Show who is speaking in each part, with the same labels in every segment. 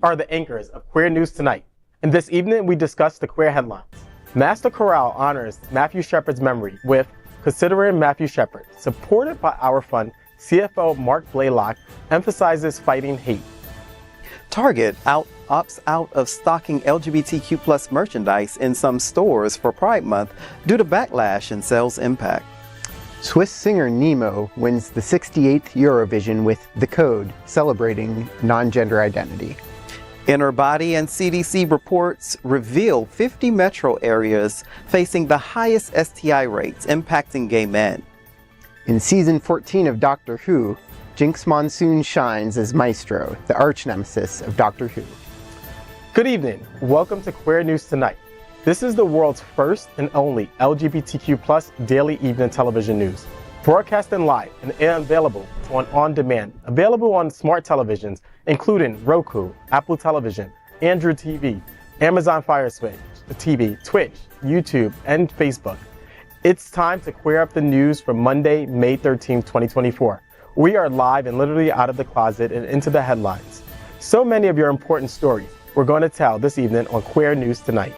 Speaker 1: are the anchors of Queer News Tonight, and this evening we discuss the queer headlines. Master Chorale honors Mathew Shepard's memory with Considering Mathew Shepard, supported by our fund. CFO Mark Blaylock emphasizes fighting hate.
Speaker 2: Target opts out of stocking LGBTQ plus merchandise in some stores for Pride Month due to backlash and sales impact.
Speaker 3: Swiss singer Nemo wins the 68th Eurovision with The Code, celebrating non-gender identity.
Speaker 2: Inner Body and CDC reports reveal 50 metro areas facing the highest STI rates impacting gay men.
Speaker 3: In season 14 of Doctor Who, Jinkx Monsoon shines as Maestro, the arch-nemesis of Doctor Who.
Speaker 1: Good evening. Welcome to Queer News Tonight. This is the world's first and only LGBTQ plus daily evening television news. Broadcasting live and available on demand. Available on smart televisions, including Roku, Apple Television, Android TV, Amazon Fire TV, Twitch, YouTube, and Facebook. It's time to queer up the news for Monday, May 13th, 2024. We are live and literally out of the closet and into the headlines. So many of your important stories we're going to tell this evening on Queer News Tonight.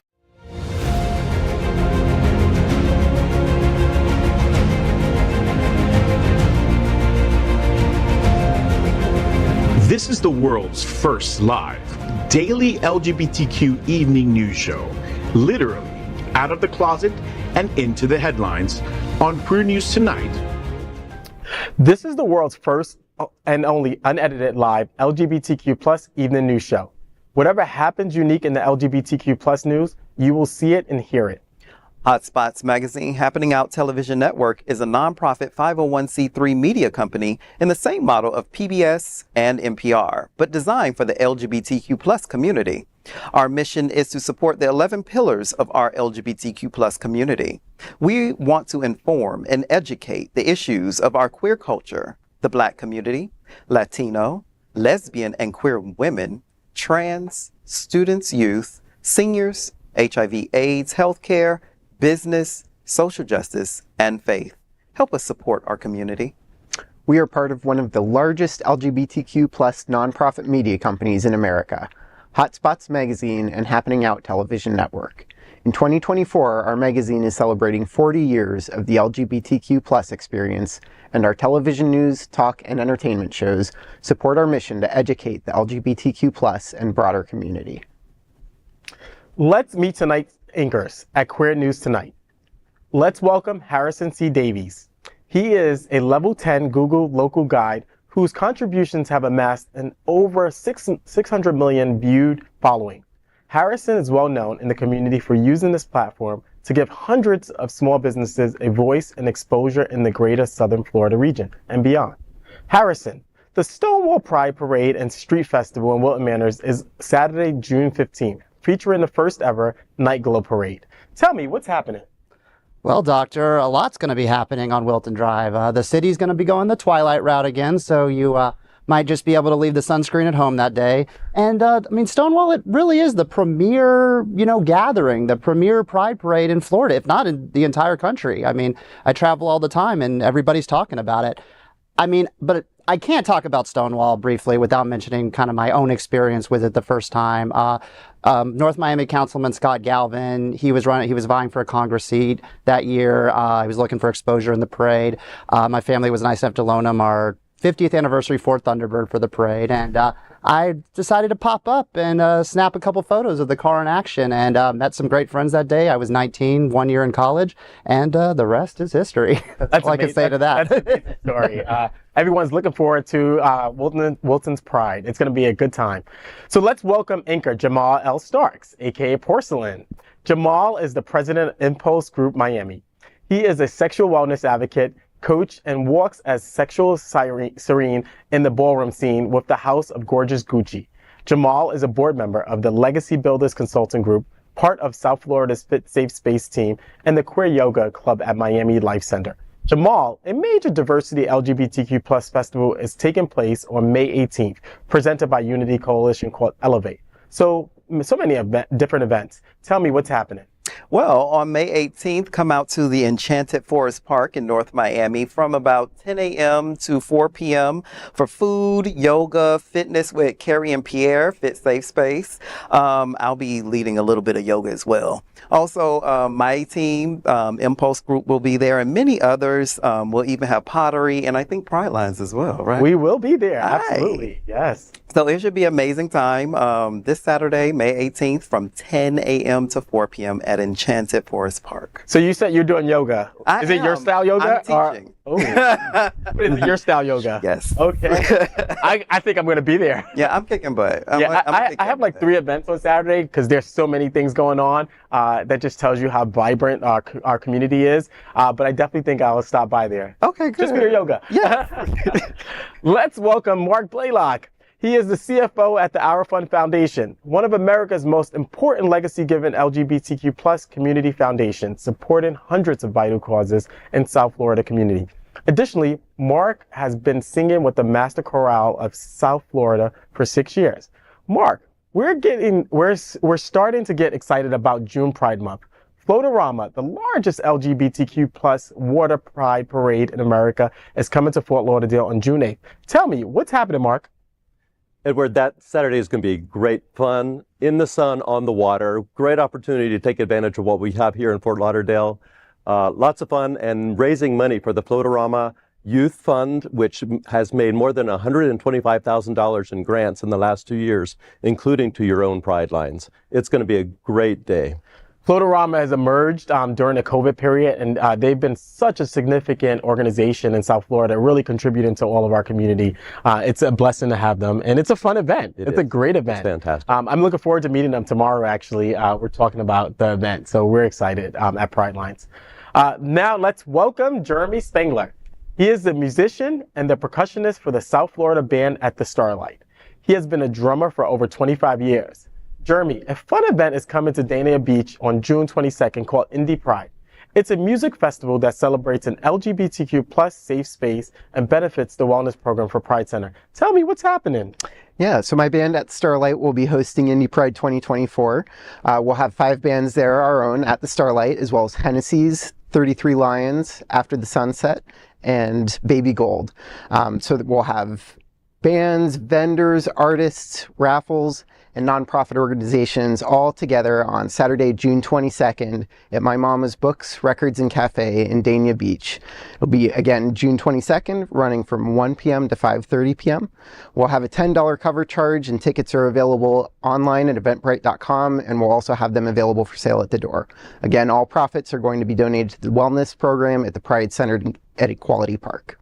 Speaker 4: This is the world's first live daily LGBTQ evening news show, literally out of the closet and into the headlines on Queer News Tonight.
Speaker 1: This is the world's first and only unedited live LGBTQ plus evening news show. Whatever happens unique in the LGBTQ plus news, you will see it and hear it.
Speaker 2: Hotspots Magazine Happening Out Television Network is a nonprofit 501c3 media company in the same model of PBS and NPR, but designed for the LGBTQ plus community. Our mission is to support the 11 pillars of our LGBTQ plus community. We want to inform and educate the issues of our queer culture, the Black community, Latino, lesbian and queer women, trans, students, youth, seniors, HIV/AIDS, healthcare, business, social justice, and faith. Help us support our community.
Speaker 3: We are part of one of the largest LGBTQ plus nonprofit media companies in America, Hotspots Magazine and Happening Out Television Network. In 2024, our magazine is celebrating 40 years of the LGBTQ plus experience, and our television news, talk, and entertainment shows support our mission to educate the LGBTQ plus and broader community.
Speaker 1: Let's meet tonight's anchors at Queer News Tonight. Let's welcome Harrison C. Davies. He is a level 10 Google local guide whose contributions have amassed an over 600 million viewed following. Harrison is well known in the community for using this platform to give hundreds of small businesses a voice and exposure in the greater Southern Florida region and beyond. Harrison, the Stonewall Pride Parade and Street Festival in Wilton Manors is Saturday, June 15th, featuring the first ever Night Glow Parade. Tell me, what's happening?
Speaker 5: Well, Doctor, a lot's going to be happening on Wilton Drive. The city's going to be going the Twilight route again, so you might just be able to leave the sunscreen at home that day. And, I mean, Stonewall, it really is the premier, gathering, the premier Pride Parade in Florida, if not in the entire country. I mean, I travel all the time, and everybody's talking about it. I mean, but I can't talk about Stonewall briefly without mentioning kind of my own experience with it the first time. North Miami Councilman Scott Galvin, he was vying for a Congress seat that year. He was looking for exposure in the parade. My family was nice enough to loan him our 50th anniversary Ford Thunderbird for the parade, and I decided to pop up and snap a couple photos of the car in action, and met some great friends that day. I was 19, 1 year in college, and the rest is history. That's all I can say to that.
Speaker 1: That's an amazing story. Everyone's looking forward to Wilton's Pride. It's going to be a good time. So let's welcome anchor Jamaal L. Starks, aka Porcelain. Jamaal is the president of Impulse Group Miami. He is a sexual wellness advocate, coach, and walks as sexual serene in the ballroom scene with the House of Gorgeous Gucci. Jamaal is a board member of the Legacy Builders Consulting Group, part of South Florida's Fit Safe Space team, and the Queer Yoga Club at Miami Life Center. Jamaal, a major diversity LGBTQ plus festival is taking place on May 18th, presented by Unity Coalition called Elevate. So many different events. Tell me what's happening.
Speaker 2: Well, on May 18th, come out to the Enchanted Forest Park in North Miami from about 10 a.m. to 4 p.m. for food, yoga, fitness with Carrie and Pierre, Fit Safe Space. I'll be leading a little bit of yoga as well. Also, my team, Impulse Group, will be there, and many others. We'll even have pottery and I think Pride Lines as well, right?
Speaker 1: We will be there.
Speaker 2: Hi.
Speaker 1: Absolutely. Yes.
Speaker 2: So it should be an amazing time this Saturday, May 18th, from 10 a.m. to 4 p.m. at Enchanted Forest Park.
Speaker 1: So you said you're doing yoga. Is it your style yoga?
Speaker 2: I'm teaching.
Speaker 1: Is it your style yoga?
Speaker 2: Yes.
Speaker 1: Okay. I think I'm going to be there.
Speaker 2: Yeah, I'm kicking butt.
Speaker 1: I have like 3 events on Saturday because there's so many things going on. That just tells you how vibrant our community is. But I definitely think I'll stop by there.
Speaker 2: Okay, good.
Speaker 1: Just for your yoga.
Speaker 2: Yeah.
Speaker 1: Let's welcome Mark Blaylock. He is the CFO at the Our Fund Foundation, one of America's most important legacy-given LGBTQ plus community foundations, supporting hundreds of vital causes in South Florida community. Additionally, Mark has been singing with the Master Chorale of South Florida for 6 years. Mark, we're starting to get excited about June Pride Month. Floatorama, the largest LGBTQ plus water pride parade in America, is coming to Fort Lauderdale on June 8th. Tell me, what's happening, Mark?
Speaker 6: Edward, that Saturday is going to be great fun in the sun, on the water. Great opportunity to take advantage of what we have here in Fort Lauderdale. Lots of fun and raising money for the Floatorama Youth Fund, which has made more than $125,000 in grants in the last 2 years, including to your own Pride Lines. It's going to be a great day.
Speaker 1: Floatorama has emerged during the COVID period, and they've been such a significant organization in South Florida, really contributing to all of our community. It's a blessing to have them, and it's a fun event. It's a great event.
Speaker 6: It's fantastic.
Speaker 1: I'm looking forward to meeting them tomorrow, actually. We're talking about the event, so we're excited at Pride Lines. Now let's welcome Jeremy Spangler. He is the musician and the percussionist for the South Florida band at the Starlight. He has been a drummer for over 25 years. Jeremy, a fun event is coming to Dania Beach on June 22nd called Indie Pride. It's a music festival that celebrates an LGBTQ plus safe space and benefits the wellness program for Pride Center. Tell me, what's happening?
Speaker 3: Yeah, so my band at Starlight will be hosting Indie Pride 2024. We'll have 5 bands there, our own, at the Starlight, as well as Hennessy's, 33 Lions, After the Sunset, and Baby Gold. So that we'll have bands, vendors, artists, raffles, and nonprofit organizations all together on Saturday, June 22nd at My Mama's Books, Records, and Cafe in Dania Beach. It'll be, again, June 22nd, running from 1 p.m. to 5:30 p.m. We'll have a $10 cover charge, and tickets are available online at eventbrite.com, and we'll also have them available for sale at the door. Again, all profits are going to be donated to the wellness program at the Pride Center at Equality Park.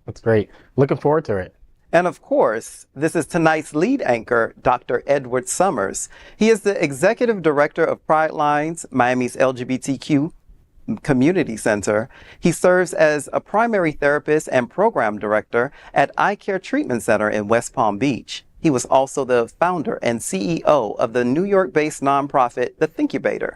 Speaker 1: That's great. Looking forward to it.
Speaker 2: And of course, this is tonight's lead anchor, Dr. Edward Summers. He is the executive director of Pride Lines, Miami's LGBTQ Community Center. He serves as a primary therapist and program director at Eye Care Treatment Center in West Palm Beach. He was also the founder and CEO of the New York-based nonprofit, The Thinkubator.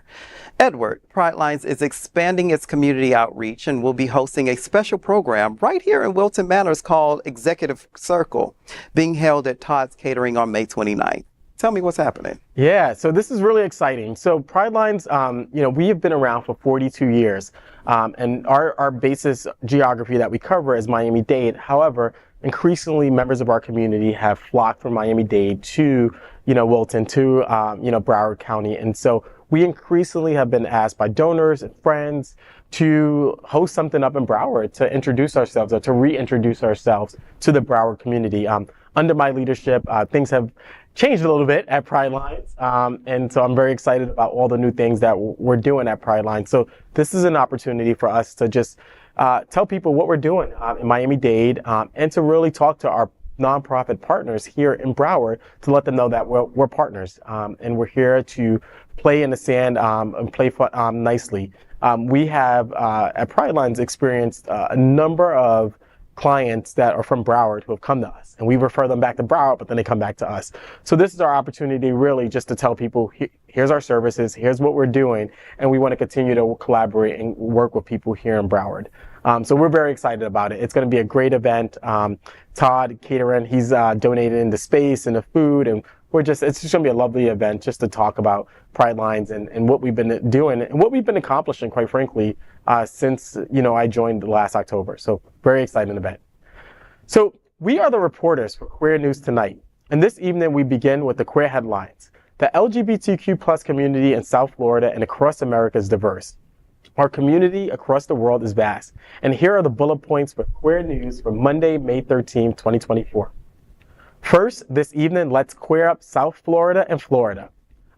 Speaker 2: Edward, Pride Lines is expanding its community outreach and will be hosting a special program right here in Wilton Manors called Executive Circle, being held at Todd's Catering on May 29th. Tell me what's happening.
Speaker 1: Yeah, so this is really exciting. So Pride Lines, we have been around for 42 years, and our basis geography that we cover is Miami-Dade. However, increasingly members of our community have flocked from Miami-Dade to, Wilton, to, Broward County. And so we increasingly have been asked by donors and friends to host something up in Broward, to introduce ourselves or to reintroduce ourselves to the Broward community. Under my leadership, things have changed a little bit at Pride Lines. And so I'm very excited about all the new things that we're doing at Pride Lines. So this is an opportunity for us to just tell people what we're doing in Miami-Dade and to really talk to our nonprofit partners here in Broward to let them know that we're partners and we're here to play in the sand and play nicely. We have at Pride Lines experienced a number of clients that are from Broward who have come to us, and we refer them back to Broward, but then they come back to us. So this is our opportunity really just to tell people, here's our services, here's what we're doing, and we want to continue to collaborate and work with people here in Broward. So we're very excited about it. It's going to be a great event. Todd Catering, he's donated in the space and the food, and it's just going to be a lovely event just to talk about Pride Lines and what we've been doing and what we've been accomplishing, quite frankly, since, I joined last October. So very exciting event. So we are the reporters for Queer News Tonight. And this evening we begin with the queer headlines. The LGBTQ plus community in South Florida and across America is diverse. Our community across the world is vast. And here are the bullet points for Queer News for Monday, May 13, 2024. First, this evening, let's queer up South Florida and Florida.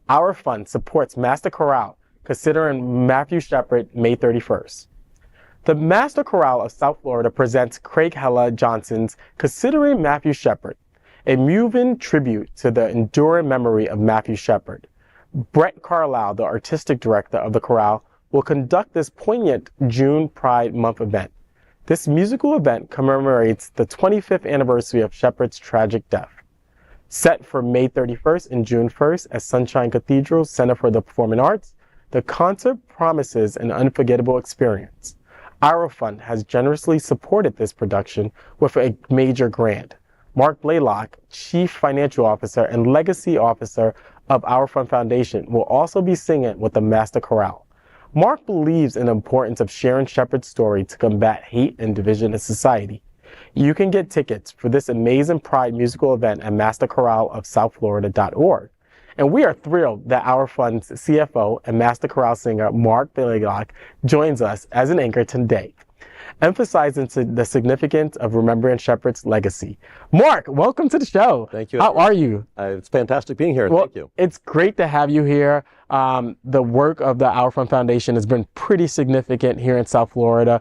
Speaker 1: Our fund supports Master Chorale, considering Mathew Shepard May 31st. The Master Chorale of South Florida presents Craig Hella Johnson's Considering Mathew Shepard, a moving tribute to the enduring memory of Mathew Shepard. Brett Carlisle, the artistic director of the chorale, will conduct this poignant June Pride Month event. This musical event commemorates the 25th anniversary of Shepard's tragic death. Set for May 31st and June 1st at Sunshine Cathedral Center for the Performing Arts, the concert promises an unforgettable experience. Our fund has generously supported this production with a major grant. Mark Blaylock, Chief Financial Officer and Legacy Officer of Our Fund Foundation, will also be singing with the Master Chorale. Mark believes in the importance of sharing Shepard's story to combat hate and division in society. You can get tickets for this amazing Pride musical event at masterchoraleofsouthflorida.org. And we are thrilled that Our Fund's CFO and Master Chorale singer Mark Blaylock joins us as an anchor today, emphasizing the significance of remembering Shepard's legacy. Mark, welcome to the show.
Speaker 6: Thank you.
Speaker 1: How are you?
Speaker 6: It's fantastic being here.
Speaker 1: Well,
Speaker 6: Thank you.
Speaker 1: It's great to have you here. The work of the Our Fund Foundation has been pretty significant here in South Florida.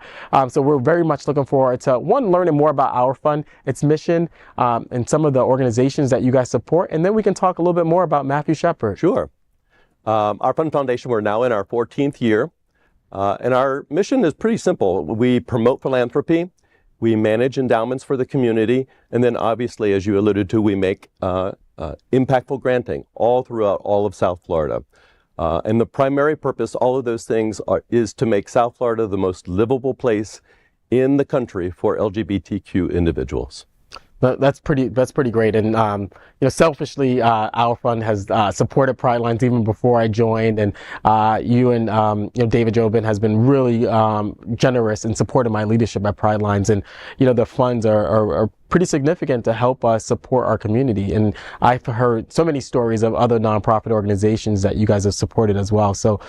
Speaker 1: So we're very much looking forward to, one, learning more about Our Fund, its mission, and some of the organizations that you guys support. And then we can talk a little bit more about Mathew Shepard.
Speaker 6: Sure. Our Fund Foundation, we're now in our 14th year. And our mission is pretty simple. We promote philanthropy, we manage endowments for the community, and then obviously, as you alluded to, we make impactful granting all throughout all of South Florida. And the primary purpose, all of those things, is to make South Florida the most livable place in the country for LGBTQ individuals.
Speaker 1: That's pretty great. And selfishly, Our Fund has supported Pride Lines even before I joined, and you and David Jobin has been really generous in supporting my leadership at Pride Lines, and the funds are pretty significant to help us support our community. And I've heard so many stories of other nonprofit organizations that you guys have supported as well. So,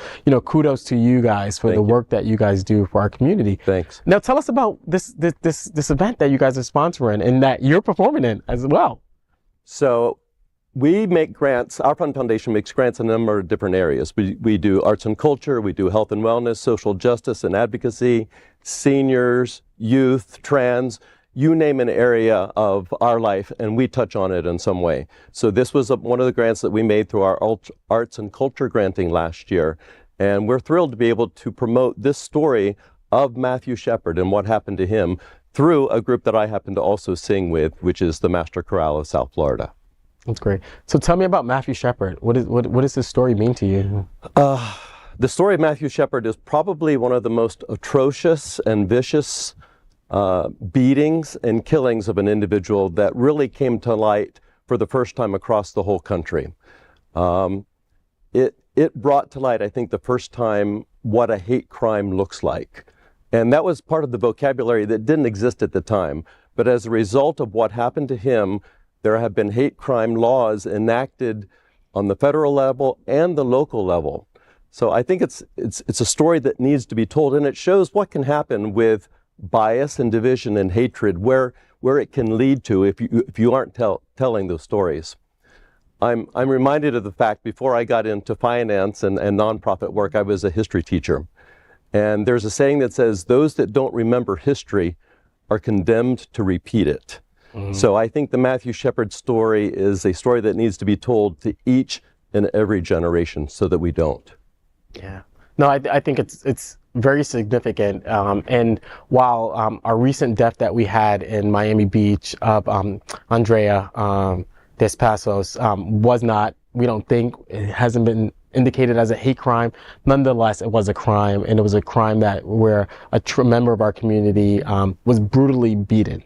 Speaker 1: kudos to you guys for the work that you guys do for our community.
Speaker 6: Thanks.
Speaker 1: Now, tell us about this event that you guys are sponsoring and that you're performing in as well.
Speaker 6: So we make grants. Our Fund Foundation makes grants in a number of different areas. We do arts and culture, we do health and wellness, social justice and advocacy, seniors, youth, trans. You name an area of our life and we touch on it in some way. So this was one of the grants that we made through our arts and culture granting last year. And we're thrilled to be able to promote this story of Mathew Shepard and what happened to him through a group that I happen to also sing with, which is the Master Chorale of South Florida.
Speaker 1: That's great. So tell me about Mathew Shepard. What does this story mean to you?
Speaker 6: The story of Mathew Shepard is probably one of the most atrocious and vicious beatings and killings of an individual that really came to light for the first time across the whole country. It brought to light, I think, the first time what a hate crime looks like. And that was part of the vocabulary that didn't exist at the time. But as a result of what happened to him, there have been hate crime laws enacted on the federal level and the local level. So I think it's a story that needs to be told, and it shows what can happen with bias and division and hatred, where it can lead to if you aren't telling those stories. I'm reminded of the fact, before I got into finance and nonprofit work, I was a history teacher. And there's a saying that says, those that don't remember history are condemned to repeat it. Mm-hmm. So I think the Mathew Shepard story is a story that needs to be told to each and every generation so that we don't.
Speaker 1: Yeah. No, I think it's very significant. And while our recent death that we had in Miami Beach of Andrea Despasos was not, we don't think, it hasn't been indicated as a hate crime. Nonetheless, it was a crime, and it was a crime where a member of our community was brutally beaten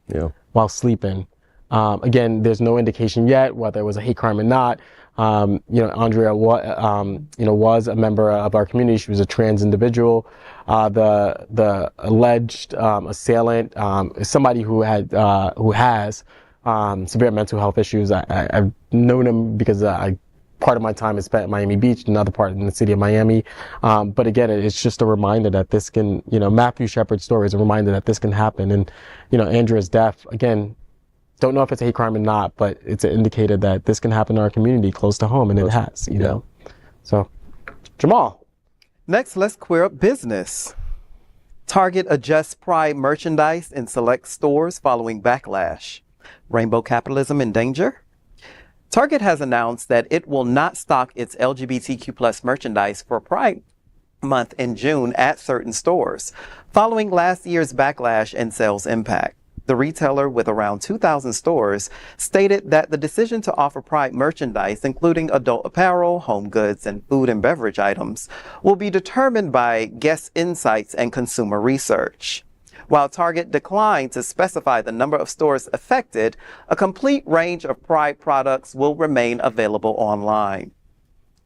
Speaker 1: while sleeping. Again, there's no indication yet whether it was a hate crime or not. Andrea was a member of our community. She was a trans individual. The alleged assailant is somebody who has severe mental health issues. I've known him because part of my time is spent at Miami Beach, another part in the city of Miami. But again, it's just a reminder that this can, Mathew Shepard's story is a reminder that this can happen. And, Andrea's death, again, don't know if it's a hate crime or not, but it's an indicator that this can happen in our community close to home, and it has, know. So, Jamaal.
Speaker 2: Next, let's queer up business. Target adjusts Pride merchandise in select stores following backlash. Rainbow capitalism in danger? Target has announced that it will not stock its LGBTQ plus merchandise for Pride Month in June at certain stores, following last year's backlash and sales impact. The retailer, with around 2,000 stores, stated that the decision to offer Pride merchandise, including adult apparel, home goods, and food and beverage items, will be determined by guest insights and consumer research. While Target declined to specify the number of stores affected, a complete range of Pride products will remain available online.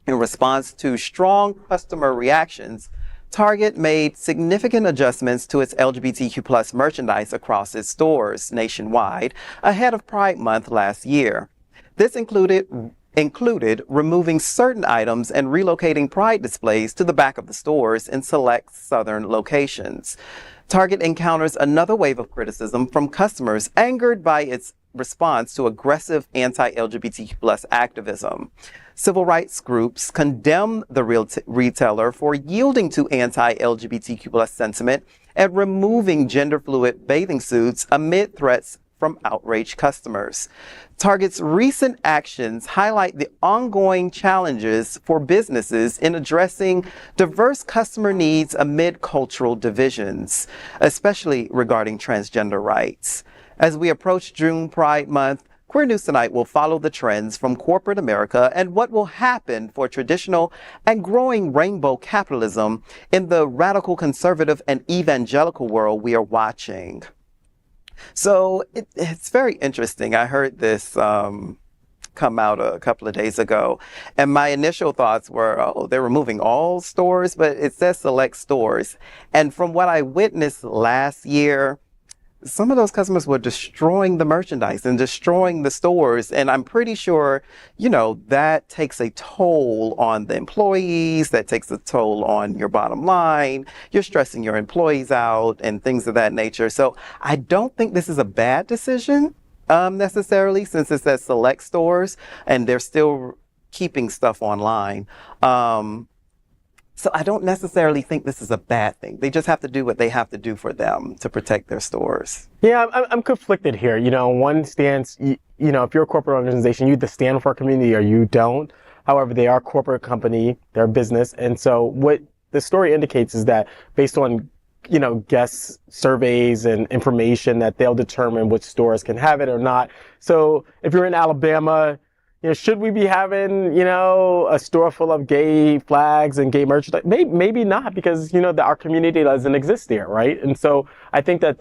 Speaker 2: In response to strong customer reactions, Target made significant adjustments to its LGBTQ plus merchandise across its stores nationwide ahead of Pride Month last year. This included removing certain items and relocating Pride displays to the back of the stores in select southern locations. Target encounters another wave of criticism from customers angered by its response to aggressive anti-LGBTQ plus activism. Civil rights groups condemn the retailer for yielding to anti-LGBTQ plus sentiment and removing gender-fluid bathing suits amid threats from outraged customers. Target's recent actions highlight the ongoing challenges for businesses in addressing diverse customer needs amid cultural divisions, especially regarding transgender rights. As we approach June Pride Month, Queer News Tonight will follow the trends from corporate America and what will happen for traditional and growing rainbow capitalism in the radical conservative and evangelical world we are watching. So it's very interesting. I heard this come out a couple of days ago, and my initial thoughts were, oh, they're removing all stores, but it says select stores. And from what I witnessed last year, some of those customers were destroying the merchandise and destroying the stores. And I'm pretty sure, that takes a toll on the employees, that takes a toll on your bottom line. You're stressing your employees out and things of that nature. So I don't think this is a bad decision necessarily, since it says select stores and they're still keeping stuff online. So I don't necessarily think this is a bad thing. They just have to do what they have to do for them to protect their stores.
Speaker 1: Yeah, I'm conflicted here. One stance, if you're a corporate organization, you either stand for a community or you don't. However, they are a corporate company, they're a business. And so what the story indicates is that based on, guest surveys and information, that they'll determine which stores can have it or not. So if you're in Alabama, should we be having, a store full of gay flags and gay merchandise? Maybe not, because, our community doesn't exist there, right? And so I think that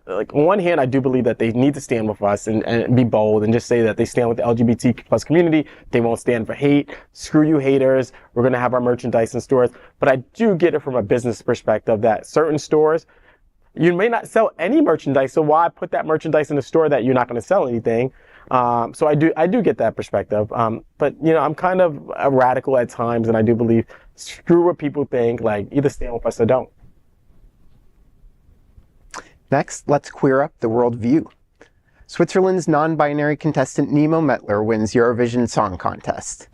Speaker 1: on one hand, I do believe that they need to stand with us and be bold and just say that they stand with the LGBT plus community. They won't stand for hate. Screw you haters. We're going to have our merchandise in stores. But I do get it from a business perspective that certain stores, you may not sell any merchandise, so why put that merchandise in a store that you're not going to sell anything? So I do get that perspective. But I'm kind of a radical at times, and I do believe screw what people think, either stand with us or don't.
Speaker 3: Next, let's queer up the world view. Switzerland's non-binary contestant Nemo Mettler wins Eurovision Song Contest.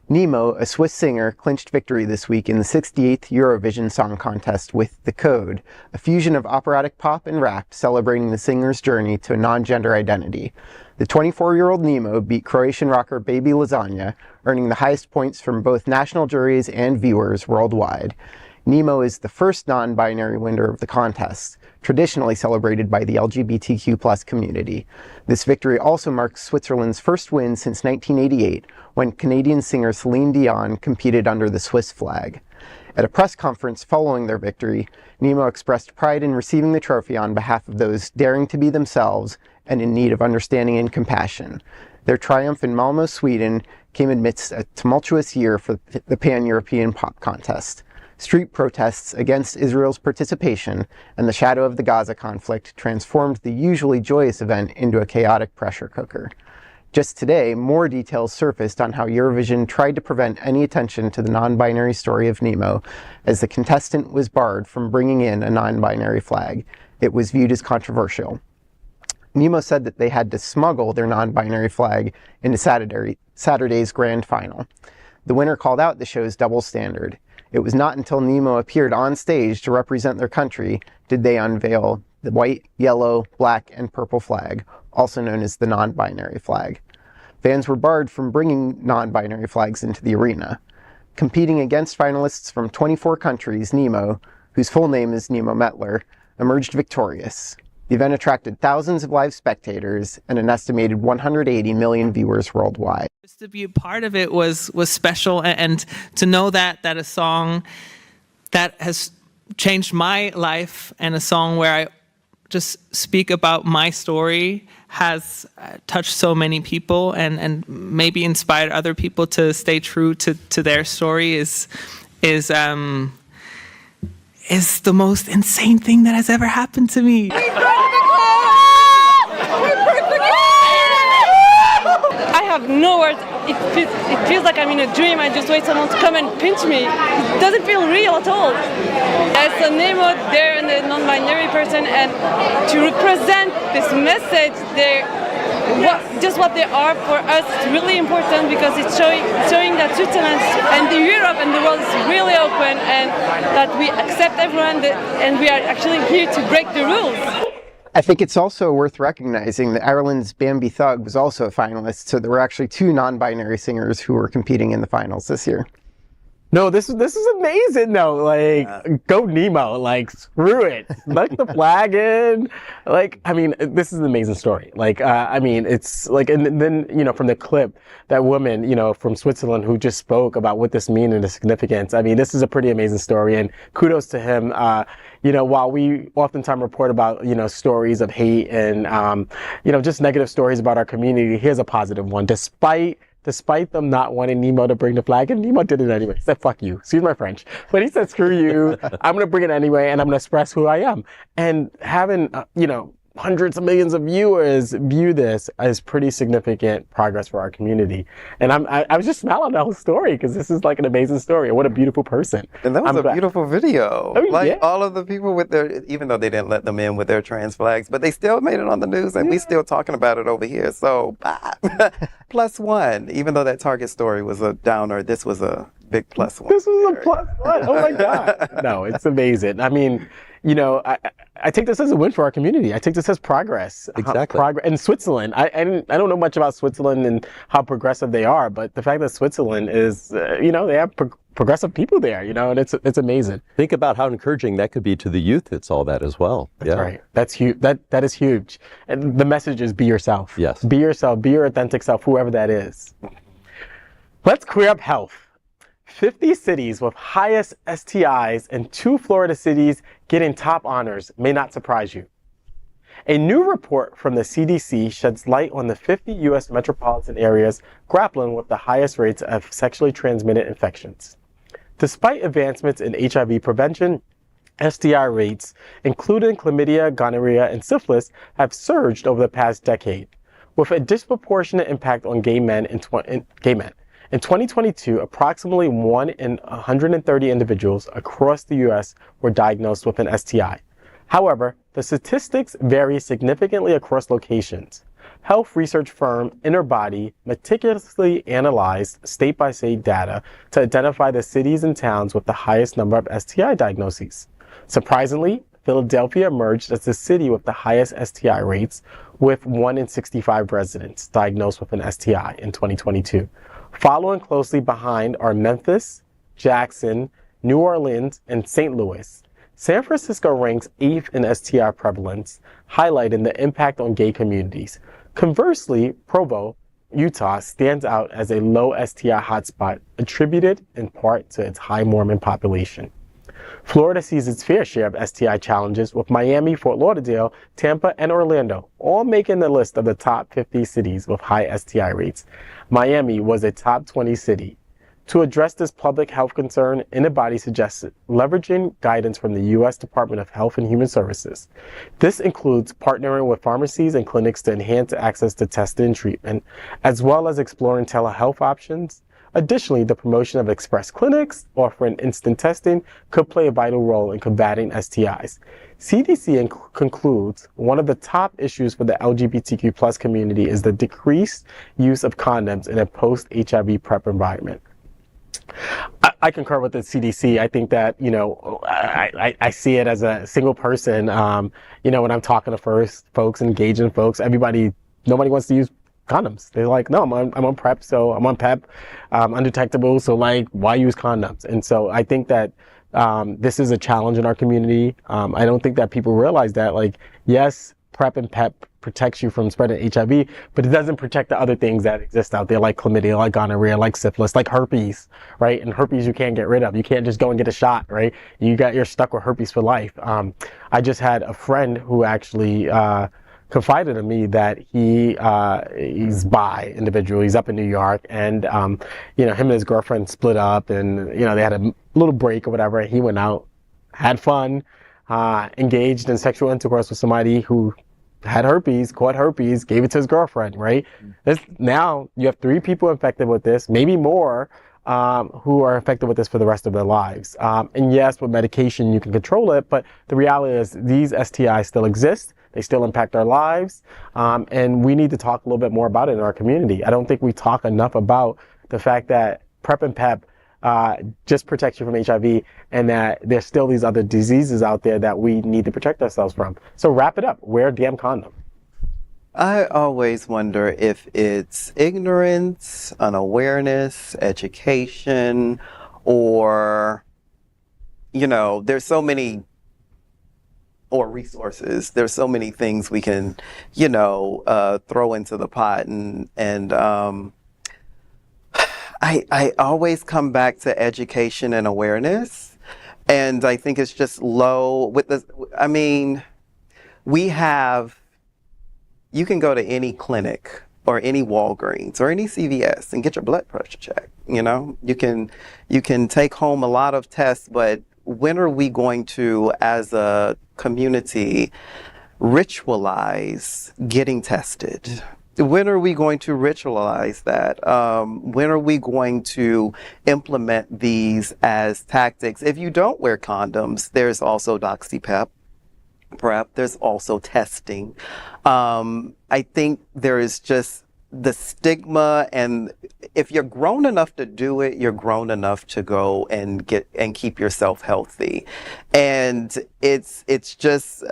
Speaker 3: Nemo, a Swiss singer, clinched victory this week in the 68th Eurovision Song Contest with The Code, a fusion of operatic pop and rap celebrating the singer's journey to a non-gender identity. The 24-year-old Nemo beat Croatian rocker Baby Lasagna, earning the highest points from both national juries and viewers worldwide. Nemo is the first non-binary winner of the contest, traditionally celebrated by the LGBTQ+ community. This victory also marks Switzerland's first win since 1988, when Canadian singer Celine Dion competed under the Swiss flag. At a press conference following their victory, Nemo expressed pride in receiving the trophy on behalf of those daring to be themselves and in need of understanding and compassion. Their triumph in Malmö, Sweden, came amidst a tumultuous year for the Pan-European pop contest. Street protests against Israel's participation and the shadow of the Gaza conflict transformed the usually joyous event into a chaotic pressure cooker. Just today, more details surfaced on how Eurovision tried to prevent any attention to the non-binary story of Nemo, as the contestant was barred from bringing in a non-binary flag. It was viewed as controversial. Nemo said that they had to smuggle their non-binary flag into Saturday's grand final. The winner called out the show's double standard. It was not until Nemo appeared on stage to represent their country did they unveil the white, yellow, black, and purple flag, also known as the non-binary flag. Fans were barred from bringing non-binary flags into the arena. Competing against finalists from 24 countries, Nemo, whose full name is Nemo Mettler, emerged victorious. The event attracted thousands of live spectators and an estimated 180 million viewers worldwide.
Speaker 7: Just to be a part of it was special, and to know that a song that has changed my life and a song where I just speak about my story has touched so many people and maybe inspired other people to stay true to their story is the most insane thing that has ever happened to me.
Speaker 8: I have no words. It feels like I'm in a dream. I just wait someone to come and pinch me. It doesn't feel real at all. As a Nemo there and a non-binary person, and to represent this message, just what they are for us is really important, because it's showing that Switzerland and Europe and the world is really open, and that we accept everyone, and we are actually here to break the rules.
Speaker 3: I think it's also worth recognizing that Ireland's Bambi Thug was also a finalist, so there were actually two non-binary singers who were competing in the finals this year.
Speaker 1: No, this is amazing though. Like, go Nemo. Like, screw it. Let the flag in. Like, I mean, this is an amazing story. Like, I mean, it's like, and then, you know, from the clip, that woman, you know, from Switzerland who just spoke about what this means and the significance. I mean, this is a pretty amazing story, and kudos to him. You know, while we oftentimes report about, you know, stories of hate and, you know, just negative stories about our community, here's a positive one. Despite them not wanting Nemo to bring the flag, and Nemo did it anyway. He said, fuck you. Excuse my French. But he said, screw you. I'm going to bring it anyway, and I'm going to express who I am. And having, you know, hundreds of millions of viewers view this as pretty significant progress for our community. And I was just smiling at the whole story, because this is like an amazing story. And what a beautiful person.
Speaker 2: And that was a beautiful video.
Speaker 1: I mean,
Speaker 2: like,
Speaker 1: yeah.
Speaker 2: all of the people with their, even though they didn't let them in with their trans flags, but they still made it on the news, and we still talking about it over here. So, +1, even though that Target story was a downer, this was a big +1.
Speaker 1: This was a +1. Oh my God. No, it's amazing. I mean, you know, I take this as a win for our community. I take this as progress.
Speaker 6: Exactly.
Speaker 1: And Switzerland, I don't know much about Switzerland and how progressive they are, but the fact that Switzerland is, you know, they have progressive people there, you know, and it's amazing.
Speaker 6: Think about how encouraging that could be to the youth that saw that as well.
Speaker 1: That's right. That's huge. That is huge. And the message is be yourself.
Speaker 6: Yes.
Speaker 1: Be yourself. Be your authentic self, whoever that is. Let's queer up health. 50 cities with highest STIs and 2 Florida cities getting top honors may not surprise you. A new report from the CDC sheds light on the 50 U.S. metropolitan areas grappling with the highest rates of sexually transmitted infections. Despite advancements in HIV prevention, STI rates, including chlamydia, gonorrhea, and syphilis, have surged over the past decade, with a disproportionate impact on gay men. In 2022, approximately 1 in 130 individuals across the U.S. were diagnosed with an STI. However, the statistics vary significantly across locations. Health research firm Interbody meticulously analyzed state-by-state data to identify the cities and towns with the highest number of STI diagnoses. Surprisingly, Philadelphia emerged as the city with the highest STI rates, with 1 in 65 residents diagnosed with an STI in 2022. Following closely behind are Memphis, Jackson, New Orleans, and St. Louis. San Francisco ranks 8th in STI prevalence, highlighting the impact on gay communities. Conversely, Provo Utah stands out as a low STI hotspot, attributed in part to its high Mormon population. Florida sees its fair share of STI challenges, with Miami, Fort Lauderdale, Tampa, and Orlando all making the list of the top 50 cities with high STI rates. Miami was a top 20 city. To address this public health concern, in a body suggested leveraging guidance from the U.S. Department of Health and Human Services. This includes partnering with pharmacies and clinics to enhance access to testing and treatment, as well as exploring telehealth options. Additionally, the promotion of express clinics offering instant testing could play a vital role in combating STIs. CDC concludes one of the top issues for the LGBTQ plus community is the decreased use of condoms in a post-HIV PrEP environment. I concur with the CDC. I think that, I see it as a single person, when I'm talking to folks, engaging folks, nobody wants to use condoms. They're like, no, I'm on PrEP, so I'm on PEP, undetectable, so why use condoms? And so I think that this is a challenge in our community. I don't think that people realize that, yes, PrEP and PEP protects you from spreading HIV, but it doesn't protect the other things that exist out there, like chlamydia, like gonorrhea, like syphilis, like herpes, right? And herpes you can't get rid of. You can't just go and get a shot, right? You're stuck with herpes for life. I just had a friend who actually confided in me that he's bi individual. He's up in New York, and him and his girlfriend split up, and they had a little break or whatever. And he went out, had fun, engaged in sexual intercourse with somebody who had herpes, caught herpes, gave it to his girlfriend, right? Now you have 3 people infected with this, maybe more, who are infected with this for the rest of their lives. And yes, with medication you can control it, but the reality is these STIs still exist. They still impact our lives, and we need to talk a little bit more about it in our community. I don't think we talk enough about the fact that PrEP and PEP just protects you from HIV, and that there's still these other diseases out there that we need to protect ourselves from. So wrap it up. Wear a damn condom.
Speaker 2: I always wonder if it's ignorance, unawareness, education, or, there's so many, or resources. There's so many things we can, throw into the pot, and I always come back to education and awareness, and I think it's just low with this. I mean, you can go to any clinic or any Walgreens or any CVS and get your blood pressure checked. You can take home a lot of tests, but when are we going to, as a community, ritualize getting tested? When are we going to ritualize that? When are we going to implement these as tactics? If you don't wear condoms, there's also doxy-PEP, PrEP, there's also testing. I think there is just the stigma, and if you're grown enough to do it, you're grown enough to go and keep yourself healthy. And it's just,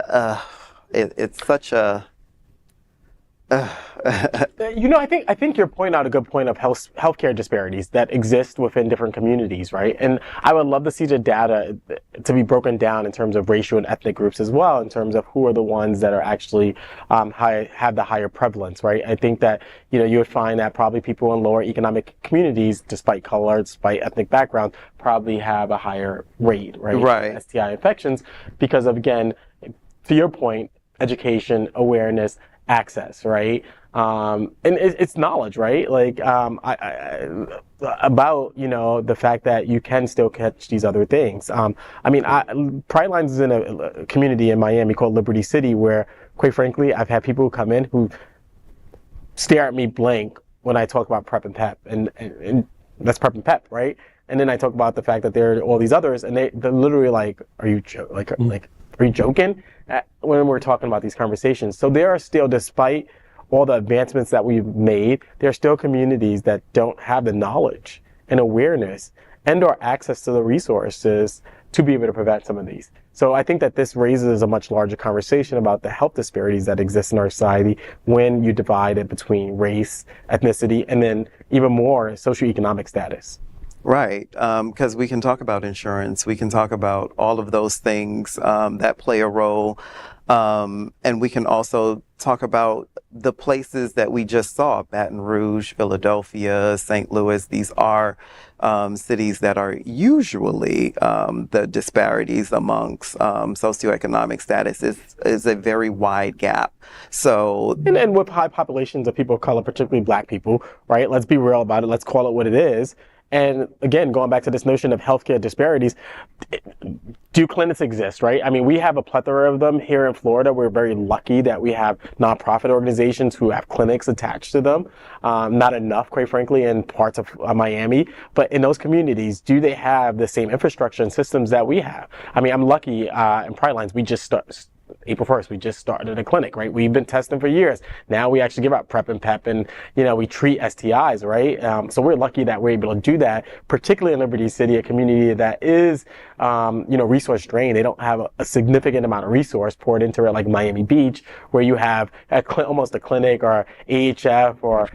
Speaker 2: it's such a,
Speaker 1: I think you're pointing out a good point of healthcare disparities that exist within different communities, right? And I would love to see the data to be broken down in terms of racial and ethnic groups as well, in terms of who are the ones that are actually have the higher prevalence, right? I think that you would find that probably people in lower economic communities, despite color, despite ethnic background, probably have a higher rate, right?
Speaker 2: Right.
Speaker 1: Of STI infections because of, again, to your point, education, awareness, access, right? And it's knowledge, right? About, the fact that you can still catch these other things. Pride Lines is in a community in Miami called Liberty City where, quite frankly, I've had people come in who stare at me blank when I talk about PrEP and PEP, and that's PrEP and PEP, right? And then I talk about the fact that there are all these others, and they're literally like, are you joking? When we're talking about these conversations. So there are still, despite all the advancements that we've made, there are still communities that don't have the knowledge and awareness and or access to the resources to be able to prevent some of these. So I think that this raises a much larger conversation about the health disparities that exist in our society when you divide it between race, ethnicity, and then even more socioeconomic status.
Speaker 2: Right, because we can talk about insurance, we can talk about all of those things that play a role. And we can also talk about the places that we just saw, Baton Rouge, Philadelphia, St. Louis. These are cities that are usually the disparities amongst socioeconomic status is a very wide gap. So,
Speaker 1: and with high populations of people of color, particularly Black people, right? Let's be real about it. Let's call it what it is. And again, going back to this notion of healthcare disparities, do clinics exist, right? I mean, we have a plethora of them here in Florida. We're very lucky that we have nonprofit organizations who have clinics attached to them. Not enough, quite frankly, in parts of Miami. But in those communities, do they have the same infrastructure and systems that we have? I mean, I'm lucky in Pride Lines, we just April 1st, we just started a clinic, right? We've been testing for years. Now we actually give out PrEP and PEP, and, you know, we treat STIs, right? So we're lucky that we're able to do that, particularly in Liberty City, a community that is, you know, resource drained. They don't have a significant amount of resource poured into it like Miami Beach, where you have almost a clinic or AHF or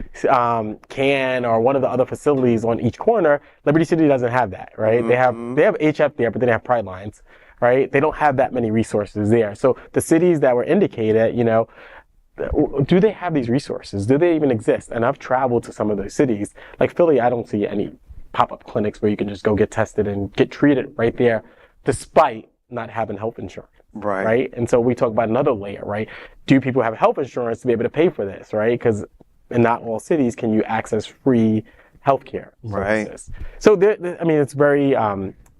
Speaker 1: CAN or one of the other facilities on each corner. Liberty City doesn't have that, right?
Speaker 2: Mm-hmm.
Speaker 1: They have HF there, but they don't have Pride Lines. Right? They don't have that many resources there. So the cities that were indicated, you know, do they have these resources? Do they even exist? And I've traveled to some of those cities. Like Philly, I don't see any pop-up clinics where you can just go get tested and get treated right there, despite not having health insurance. Right? And so we talk about another layer, right? Do people have health insurance to be able to pay for this, right? Because in not all cities can you access free healthcare services.
Speaker 2: Right.
Speaker 1: So I mean, it's very,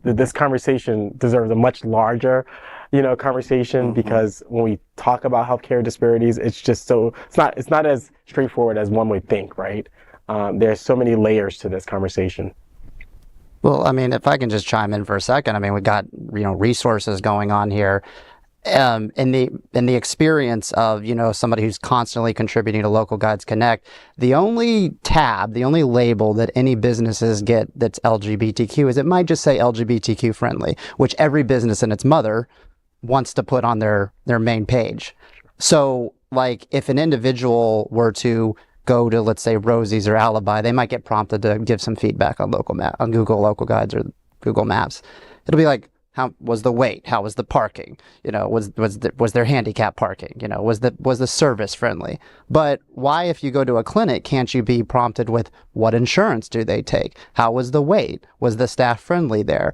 Speaker 1: this conversation deserves a much larger, you know, conversation, because when we talk about healthcare disparities, it's just it's not as straightforward as one would think, right? There's so many layers to this conversation.
Speaker 5: Well, I mean, if I can just chime in for a second, I mean, we've got, you know, resources going on here. In the experience of, you know, somebody who's constantly contributing to Local Guides Connect, the only label that any businesses get that's LGBTQ is it might just say LGBTQ friendly, which every business and its mother wants to put on their main page. So, like, if an individual were to go to, let's say, Rosie's or Alibi, they might get prompted to give some feedback on on Google Local Guides or Google Maps. It'll be like, how was the wait? How was the parking? You know, was there handicap parking? You know, was the service friendly? But why, if you go to a clinic, can't you be prompted with what insurance do they take? How was the wait? Was the staff friendly there?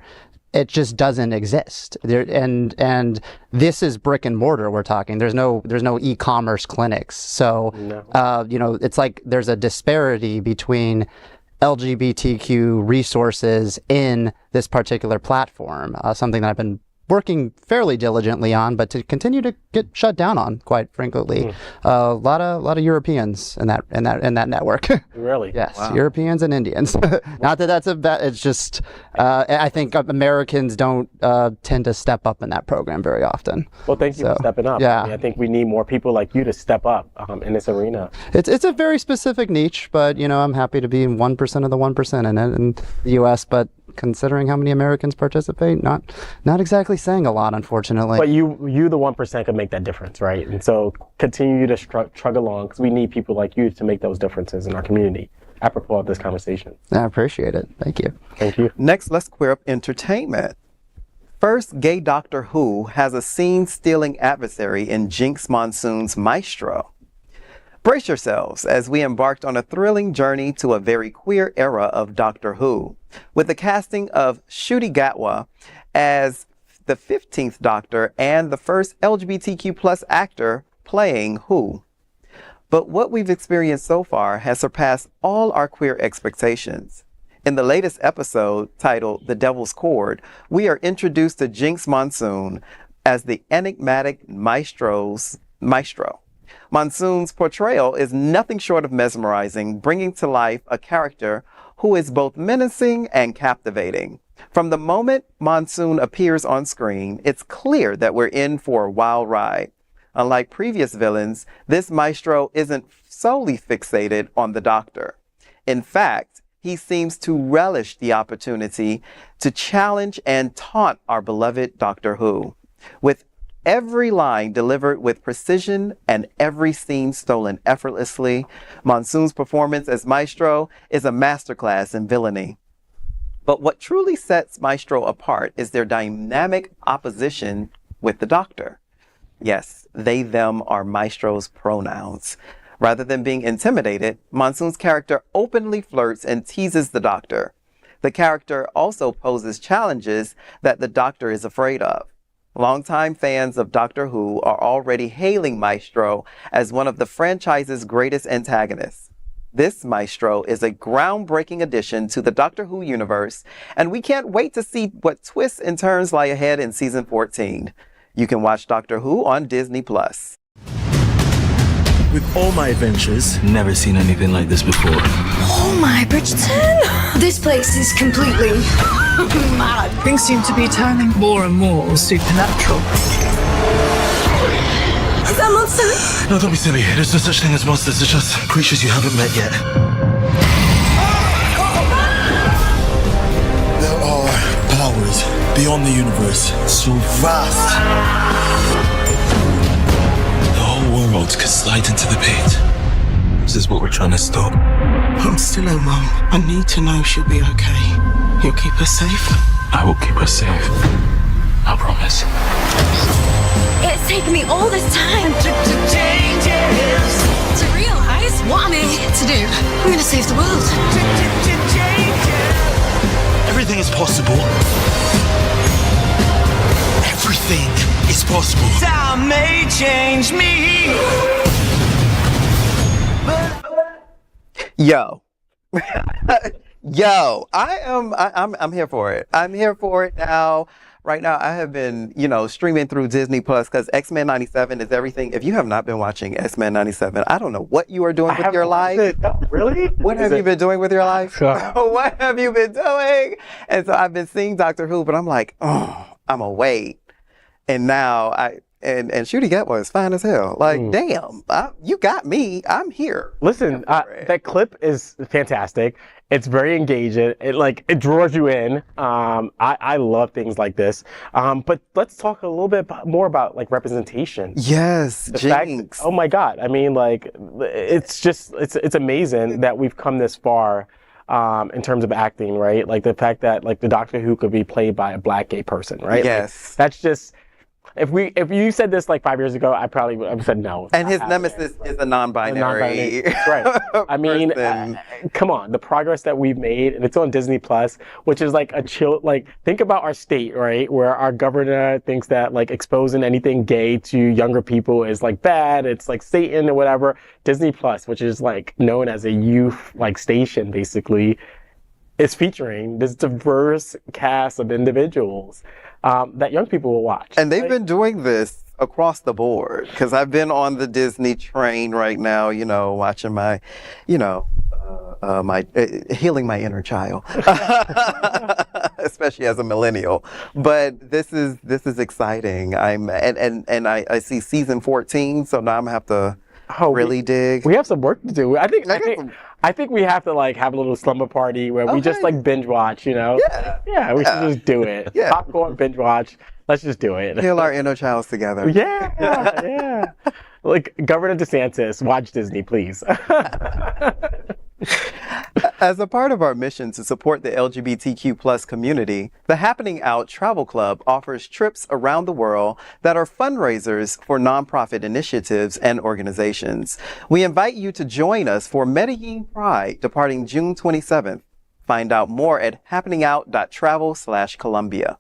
Speaker 5: It just doesn't exist. There, and this is brick and mortar we're talking. There's no e-commerce clinics. So you know, it's like there's a disparity between LGBTQ resources in this particular platform, something that I've been working fairly diligently on, but to continue to get shut down on, quite frankly. A lot of Europeans in that network.
Speaker 1: Really?
Speaker 5: Yes, wow. Europeans and Indians. Not that that's it's just I think Americans don't tend to step up in that program very often.
Speaker 1: Well, thank you for stepping up.
Speaker 5: Yeah.
Speaker 1: I mean, I think we need more people like you to step up in this arena.
Speaker 5: It's a very specific niche, but you know, I'm happy to be 1% of the 1% in it in the U.S., but considering how many Americans participate, not exactly saying a lot, unfortunately.
Speaker 1: But you the 1% could make that difference, right? And so continue to shrug along, because we need people like you to make those differences in our community, apropos of this conversation.
Speaker 5: I appreciate it. Thank you.
Speaker 1: Thank you.
Speaker 2: Next, let's queer up entertainment. First, gay Doctor Who has a scene-stealing adversary in Jinkx Monsoon's Maestro. Brace yourselves as we embarked on a thrilling journey to a very queer era of Doctor Who, with the casting of Ncuti Gatwa as the 15th Doctor and the first LGBTQ+ actor playing Who. But what we've experienced so far has surpassed all our queer expectations. In the latest episode, titled The Devil's Chord, we are introduced to Jinkx Monsoon as the enigmatic Maestro. Monsoon's portrayal is nothing short of mesmerizing, bringing to life a character who is both menacing and captivating. From the moment Monsoon appears on screen, it's clear that we're in for a wild ride. Unlike previous villains, this Maestro isn't solely fixated on the Doctor. In fact, he seems to relish the opportunity to challenge and taunt our beloved Doctor Who. With every line delivered with precision and every scene stolen effortlessly, Monsoon's performance as Maestro is a masterclass in villainy. But what truly sets Maestro apart is their dynamic opposition with the Doctor. Yes, they, them are Maestro's pronouns. Rather than being intimidated, Monsoon's character openly flirts and teases the Doctor. The character also poses challenges that the Doctor is afraid of. Longtime fans of Doctor Who are already hailing Maestro as one of the franchise's greatest antagonists. This Maestro is a groundbreaking addition to the Doctor Who universe, and we can't wait to see what twists and turns lie ahead in season 14. You can watch Doctor Who on Disney+.
Speaker 9: With all my adventures, never seen anything like this before.
Speaker 10: Oh my, Bridgerton! This place is completely mad.
Speaker 11: Things seem to be turning more and more supernatural.
Speaker 10: Is that Monsoon?
Speaker 9: No, don't be silly. There's no such thing as monsters. They're just creatures you haven't met yet. There are powers beyond the universe, so vast. World could slide into the pit. This is what we're trying to stop.
Speaker 11: I'm still her mum. I need to know she'll be okay. You'll keep her safe?
Speaker 9: I will keep her safe. I promise.
Speaker 10: It's taken me all this time to realize what I'm here to do. I'm gonna save the world.
Speaker 9: Everything is possible. Everything is possible.
Speaker 11: Time may change me.
Speaker 2: Yo. Yo, I'm here for it. I'm here for it now. Right now, I have been, streaming through Disney Plus because X-Men 97 is everything. If you have not been watching X-Men 97, I don't know what you are doing with your life.
Speaker 1: Really?
Speaker 2: What have you been doing with your life? What have you been doing? And so I've been seeing Doctor Who, but I'm like, oh, I'm awake. And now and Shooty Gatwa is fine as hell. Like, damn, you got me. I'm here.
Speaker 1: Listen, that clip is fantastic. It's very engaging. It draws you in. I love things like this. But let's talk a little bit more about representation.
Speaker 2: Yes, Jinkx.
Speaker 1: Oh my God. I mean, it's amazing that we've come this far. In terms of acting, right? Like the fact that the Doctor Who could be played by a Black gay person, right?
Speaker 2: Yes.
Speaker 1: That's just. If you said this 5 years ago, I probably would have said no.
Speaker 2: And his nemesis is a non-binary.
Speaker 1: Right. I mean, come on, the progress that we've made, and it's on Disney Plus, which is a chill. Think about our state, right, where our governor thinks that exposing anything gay to younger people is bad. It's Satan or whatever. Disney Plus, which is known as a youth station, basically, is featuring this diverse cast of individuals. That young people will watch.
Speaker 2: And they've been doing this across the board because I've been on the Disney train right now, watching my, healing my inner child, especially as a millennial. But this is exciting. I see season 14, so now I'm gonna have to really dig.
Speaker 1: We have some work to do. I think we have to have a little slumber party where we just binge watch, Yeah, we should just do it.
Speaker 2: Yeah.
Speaker 1: Popcorn binge watch. Let's just do it.
Speaker 2: Heal our inner childs together.
Speaker 1: Yeah. Governor DeSantis, watch Disney, please.
Speaker 2: As a part of our mission to support the LGBTQ+ community, the Happening Out Travel Club offers trips around the world that are fundraisers for nonprofit initiatives and organizations. We invite you to join us for Medellin Pride, departing June 27th. Find out more at happeningout.travel/Colombia.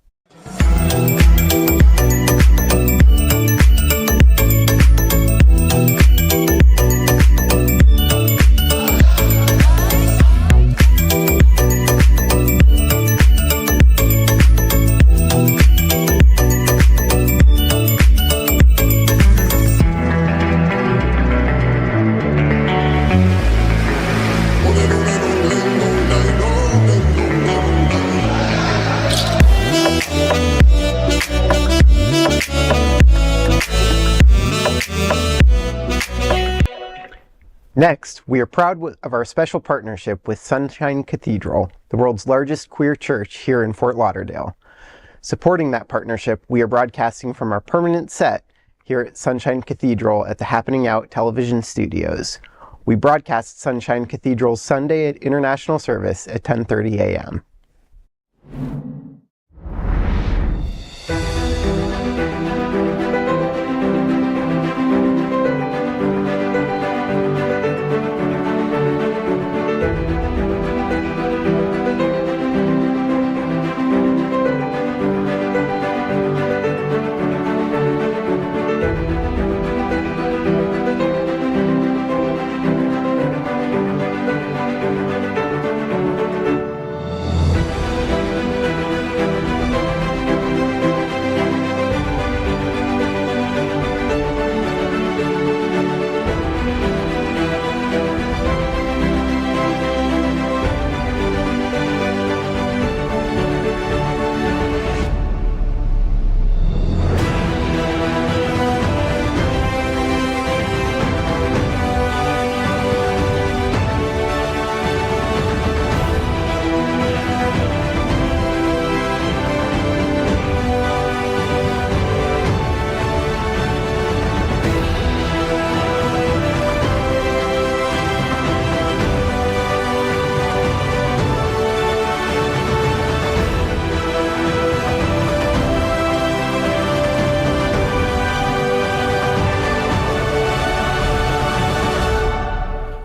Speaker 3: Next, we are proud of our special partnership with Sunshine Cathedral, the world's largest queer church here in Fort Lauderdale. Supporting that partnership, we are broadcasting from our permanent set here at Sunshine Cathedral at the Happening Out television studios. We broadcast Sunshine Cathedral's Sunday at International Service at 10:30 a.m.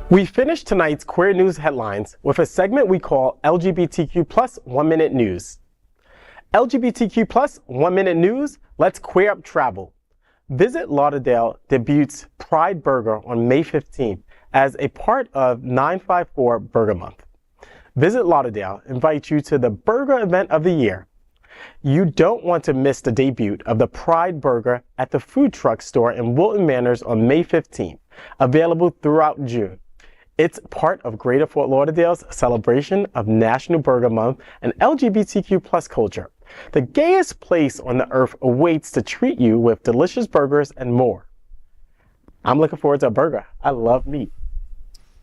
Speaker 1: We finished tonight's Queer News headlines with a segment we call LGBTQ plus 1 Minute News. LGBTQ plus 1 Minute News, let's queer up travel. Visit Lauderdale debuts Pride Burger on May 15th as a part of 954 Burger Month. Visit Lauderdale invites you to the burger event of the year. You don't want to miss the debut of the Pride Burger at the food truck store in Wilton Manors on May 15th, available throughout June. It's part of Greater Fort Lauderdale's celebration of National Burger Month and LGBTQ plus culture. The gayest place on the earth awaits to treat you with delicious burgers and more. I'm looking forward to a burger. I love meat.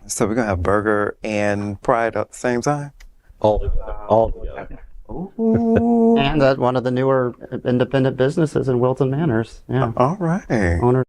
Speaker 2: So we're going to have burger and pride at the same time?
Speaker 6: All together.
Speaker 2: Ooh.
Speaker 5: And at one of the newer independent businesses in Wilton Manors. Yeah.
Speaker 2: All right.
Speaker 5: Owner.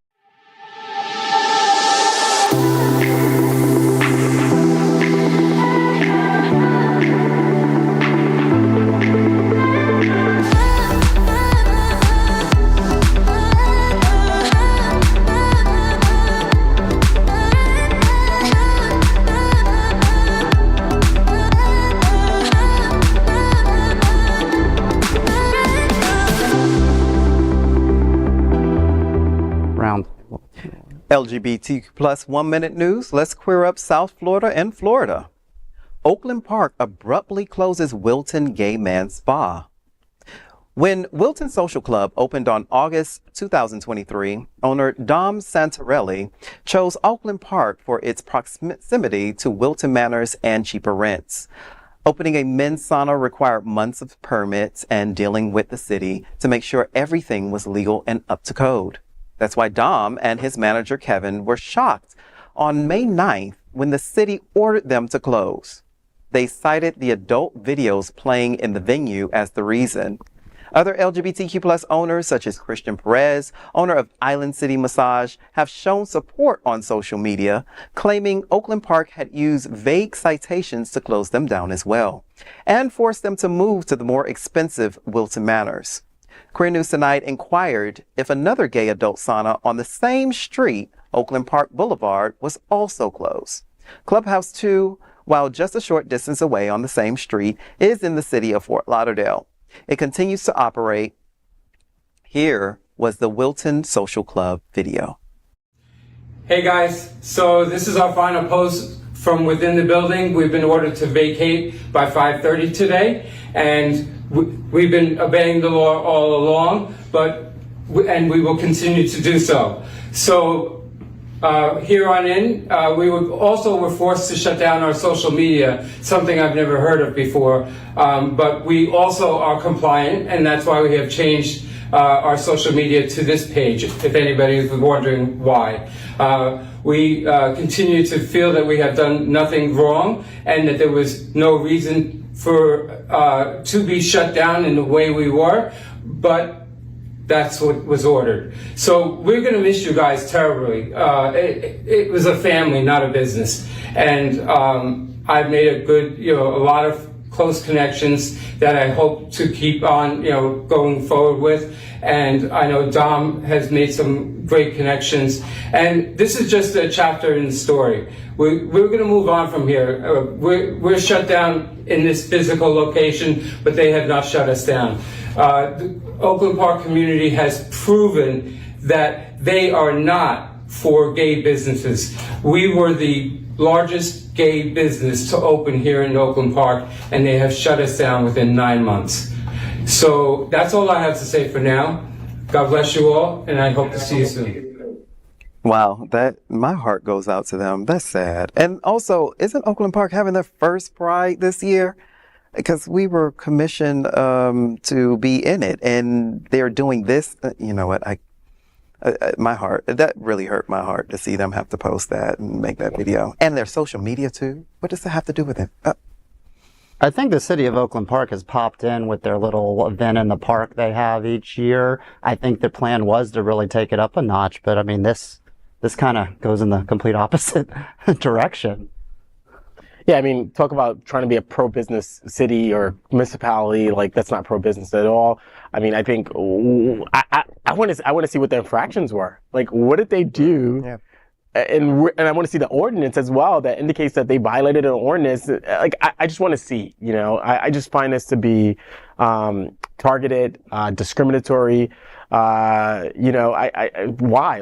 Speaker 2: LGBTQ plus 1 Minute News. Let's queer up South Florida and Florida. Oakland Park abruptly closes Wilton Gay Man Spa. When Wilton Social Club opened on August 2023, owner Dom Santarelli chose Oakland Park for its proximity to Wilton Manors and cheaper rents. Opening a men's sauna required months of permits and dealing with the city to make sure everything was legal and up to code. That's why Dom and his manager, Kevin, were shocked on May 9th when the city ordered them to close. They cited the adult videos playing in the venue as the reason. Other LGBTQ plus owners, such as Christian Perez, owner of Island City Massage, have shown support on social media, claiming Oakland Park had used vague citations to close them down as well, and forced them to move to the more expensive Wilton Manors. Queer News Tonight inquired if another gay adult sauna on the same street, Oakland Park Boulevard, was also closed. Clubhouse 2, while just a short distance away on the same street, is in the city of Fort Lauderdale. It continues to operate. Here was the Wilton Social Club video.
Speaker 12: Hey guys, so this is our final post from within the building. We've been ordered to vacate by 5:30 today, and we've been obeying the law all along, and we will continue to do so. So here on in, we were forced to shut down our social media, something I've never heard of before. But we also are compliant, and that's why we have changed our social media to this page, if anybody is wondering why. We continue to feel that we have done nothing wrong and that there was no reason to be shut down in the way we were, but that's what was ordered. So we're going to miss you guys terribly. It was a family, not a business. And I've made a lot of close connections that I hope to keep on, going forward with. And I know Dom has made some great connections. And this is just a chapter in the story. We're going to move on from here. We're shut down in this physical location, but they have not shut us down. The Oakland Park community has proven that they are not for gay businesses. We were the largest gay business to open here in Oakland Park, and they have shut us down within 9 months. So that's all I have to say for now. God bless you all, and I hope to see you soon.
Speaker 2: Wow, my heart goes out to them. That's sad. And also, isn't Oakland Park having their first Pride this year? Because we were commissioned to be in it, and they're doing this. You know what? My heart, that really hurt my heart to see them have to post that and make that video. And their social media too. What does that have to do with it?
Speaker 5: I think the city of Oakland Park has popped in with their little event in the park they have each year. I think the plan was to really take it up a notch, but I mean, this kind of goes in the complete opposite direction.
Speaker 1: Yeah, I mean, talk about trying to be a pro-business city or municipality, like that's not pro-business at all. I mean, I think I want to see what the infractions were. Like, what did they do and I want to see the ordinance as well that indicates that they violated an ordinance. Like, I just want to see, I just find this to be targeted, discriminatory. Why?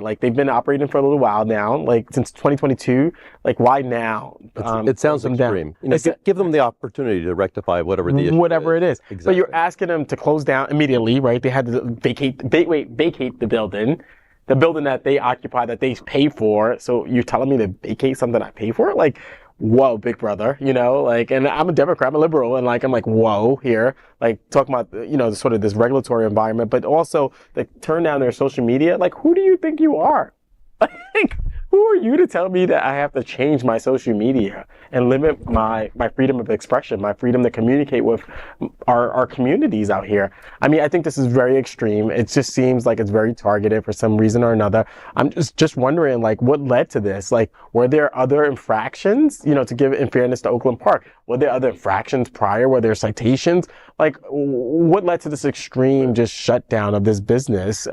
Speaker 1: Like, they've been operating for a little while now, like since 2022. Like, why now?
Speaker 6: It sounds extreme. Give them the opportunity to rectify whatever the issue
Speaker 1: whatever it is.
Speaker 6: Exactly.
Speaker 1: But you're asking them to close down immediately, right? They had to vacate the building that they occupy, that they pay for. So you're telling me to vacate something I pay for? Like, whoa, big brother, and I'm a Democrat, I'm a liberal, and I'm like, whoa, here, like, talking about, sort of this regulatory environment, but also, like, turn down their social media. Like, who do you think you are? Like, who are you to tell me that I have to change my social media and limit my freedom of expression, my freedom to communicate with our communities out here? I mean, I think this is very extreme. It just seems like it's very targeted for some reason or another. I'm just wondering, like, what led to this? Like, were there other infractions, to give in fairness to Oakland Park? Were there other infractions prior? Were there citations? Like, what led to this extreme just shutdown of this business?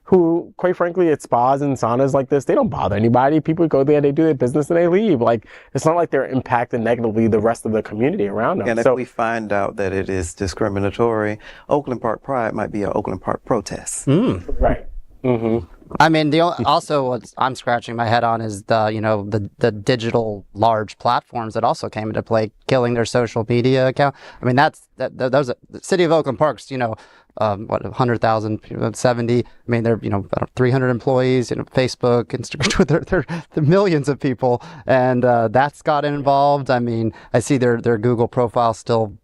Speaker 1: Who, quite frankly, at spas and saunas like this, they don't bother anybody. People go there, they do their business, and they leave. Like, it's not like they're impacting negatively the rest of the community around them.
Speaker 2: And if we find out that it is discriminatory, Oakland Park Pride might be an Oakland Park protest.
Speaker 1: Right. Mm-hmm.
Speaker 5: I mean, also what I'm scratching my head on is the digital large platforms that also came into play, killing their social media account. I mean, those the city of Oakland Park's 100,000, 70. I mean, they're about 300 employees. Facebook, Instagram, Twitter. They're millions of people, and that's got involved. I mean, I see their Google profile still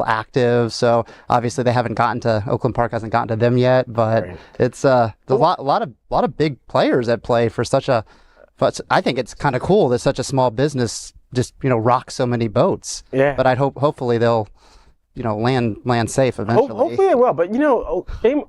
Speaker 5: active, so obviously they haven't gotten to Oakland Park, hasn't gotten to them yet, but right. It's a lot of big players at play for such a. But I think it's kind of cool that such a small business just rocks so many boats. Yeah. But hopefully they'll land safe eventually.
Speaker 1: Hopefully they will. But shame.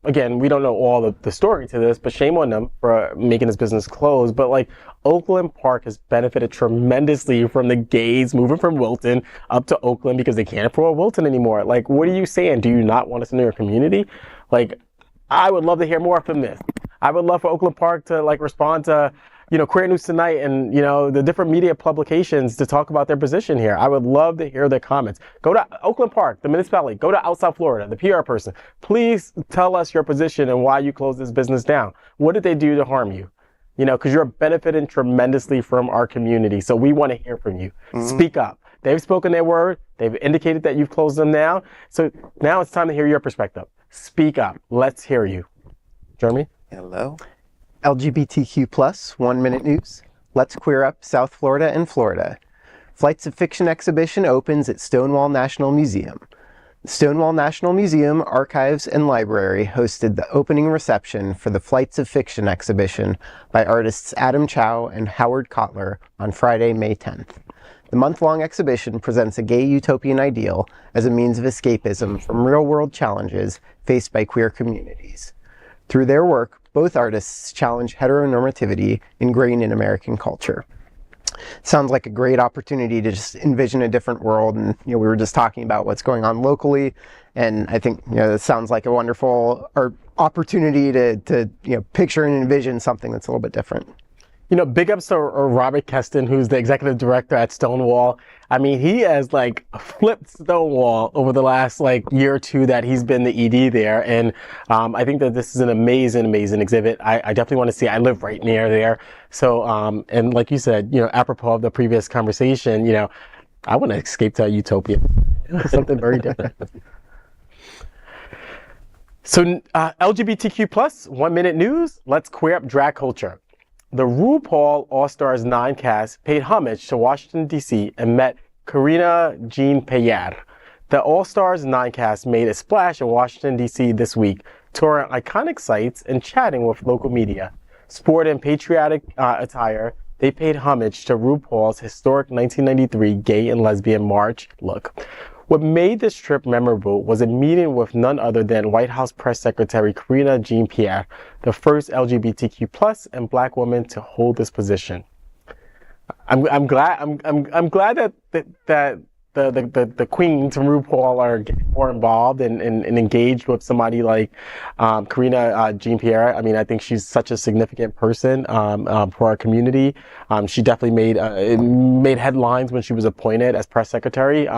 Speaker 1: Again, we don't know all the story to this, but shame on them for making this business close. But like, Oakland Park has benefited tremendously from the gays moving from Wilton up to Oakland because they can't afford Wilton anymore. Like, what are you saying? Do you not want us in your community? Like, I would love to hear more from this. I would love for Oakland Park to respond to Queer News Tonight and, the different media publications to talk about their position here. I would love to hear their comments. Go to Oakland Park, the municipality. Go to Outside Florida, the PR person. Please tell us your position and why you closed this business down. What did they do to harm you? Because you're benefiting tremendously from our community. So we want to hear from you. Mm-hmm. Speak up. They've spoken their word. They've indicated that you've closed them down. So now it's time to hear your perspective. Speak up. Let's hear you. Jeremy?
Speaker 2: Hello.
Speaker 3: LGBTQ plus 1 minute news. Let's queer up South Florida and Florida. Flights of Fiction exhibition opens at Stonewall National Museum. The Stonewall National Museum Archives and Library hosted the opening reception for the Flights of Fiction exhibition by artists Adam Chow and Howard Kotler on Friday, May 10th. The month-long exhibition presents a gay utopian ideal as a means of escapism from real-world challenges faced by queer communities. Through their work, both artists challenge heteronormativity ingrained in American culture. Sounds like a great opportunity to just envision a different world. And we were just talking about what's going on locally, and I think it sounds like a wonderful opportunity to picture and envision something that's a little bit different.
Speaker 1: Big ups to Robert Keston, who's the executive director at Stonewall. I mean, he has flipped Stonewall over the last year or two that he's been the ED there. And I think that this is an amazing exhibit. I definitely want to see it. I live right near there. So, and like you said, apropos of the previous conversation, I want to escape to a utopia. Something very different. So, LGBTQ plus 1 minute news. Let's queer up drag culture. The RuPaul All-Stars 9 cast paid homage to Washington, D.C. and met Karine Jean-Pierre. The All-Stars 9 cast made a splash in Washington, D.C. this week, touring iconic sites and chatting with local media. Sporting patriotic attire, they paid homage to RuPaul's historic 1993 gay and lesbian march look. What made this trip memorable was a meeting with none other than White House Press Secretary Karine Jean-Pierre, the first LGBTQ plus and Black woman to hold this position. I'm glad that the queens from RuPaul are getting more involved and engaged with somebody like Karine, Jean-Pierre. I mean, I think she's such a significant person for our community. She definitely made headlines when she was appointed as press secretary.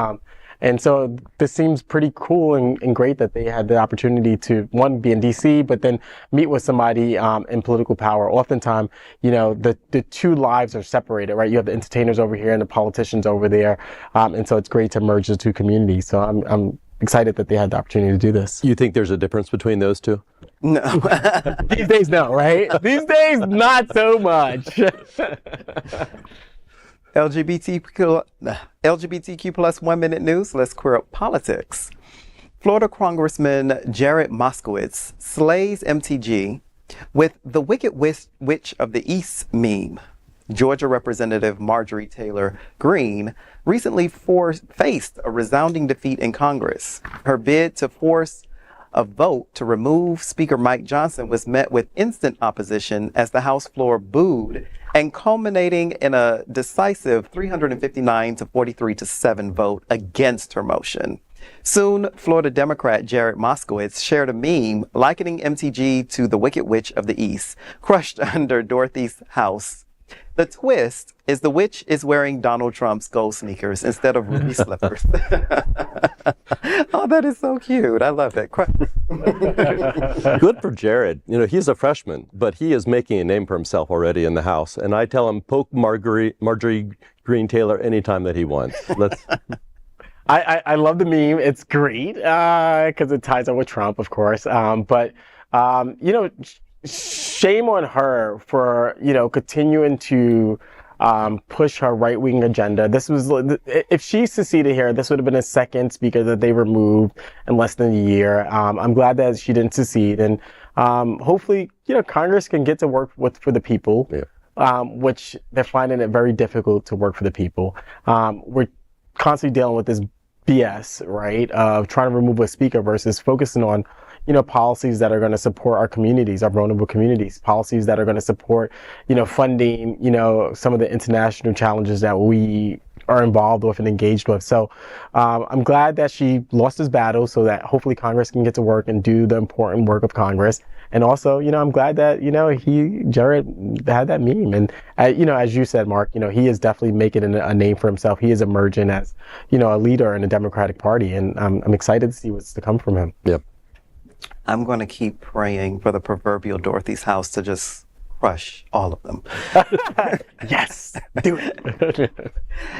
Speaker 1: And so this seems pretty cool and great that they had the opportunity to, one, be in DC, but then meet with somebody in political power. Oftentimes, you know, the two lives are separated, right? You have the entertainers over here and the politicians over there. And so it's great to merge the two communities. So I'm excited that they had the opportunity to do this.
Speaker 6: You think there's a difference between those two?
Speaker 2: No.
Speaker 1: These days, no, right? These days, not so much.
Speaker 2: LGBTQ plus 1 minute news. Let's queer up politics. Florida Congressman Jared Moskowitz slays MTG with the Wicked Witch of the East meme. Georgia Representative Marjorie Taylor Greene recently faced a resounding defeat in Congress. Her bid to force a vote to remove Speaker Mike Johnson was met with instant opposition as the House floor booed, and culminating in a decisive 359 to 43 to 7 vote against her motion. Soon, Florida Democrat Jared Moskowitz shared a meme likening MTG to the Wicked Witch of the East, crushed under Dorothy's house. The twist is the witch is wearing Donald Trump's gold sneakers instead of ruby slippers. Oh, that is so cute. I love it.
Speaker 6: Good for Jared. You know, he's a freshman, but he is making a name for himself already in the House. And I tell him, poke Marjorie Greene Taylor anytime that he wants.
Speaker 1: I love the meme. It's great because it ties up with Trump, of course. But you know, shame on her for, you know, continuing to push her right-wing agenda. This was, if she succeeded here, this would have been a second speaker that they removed in less than a year. I'm glad that she didn't succeed, and hopefully, you know, Congress can get to work for the people, which they're finding it very difficult to work for the people. We're constantly dealing with this BS, right, of trying to remove a speaker versus focusing on, you know, policies that are going to support our communities, our vulnerable communities, policies that are going to support, you know, funding, you know, some of the international challenges that we are involved with and engaged with. So I'm glad that she lost this battle so that hopefully Congress can get to work and do the important work of Congress. And also, you know, I'm glad that, you know, Jared had that meme. And, you know, as you said, Mark, you know, he is definitely making a name for himself. He is emerging as, you know, a leader in the Democratic Party. And I'm excited to see what's to come from him.
Speaker 6: Yep.
Speaker 2: I'm going to keep praying for the proverbial Dorothy's house to just crush all of them.
Speaker 1: Yes, do it.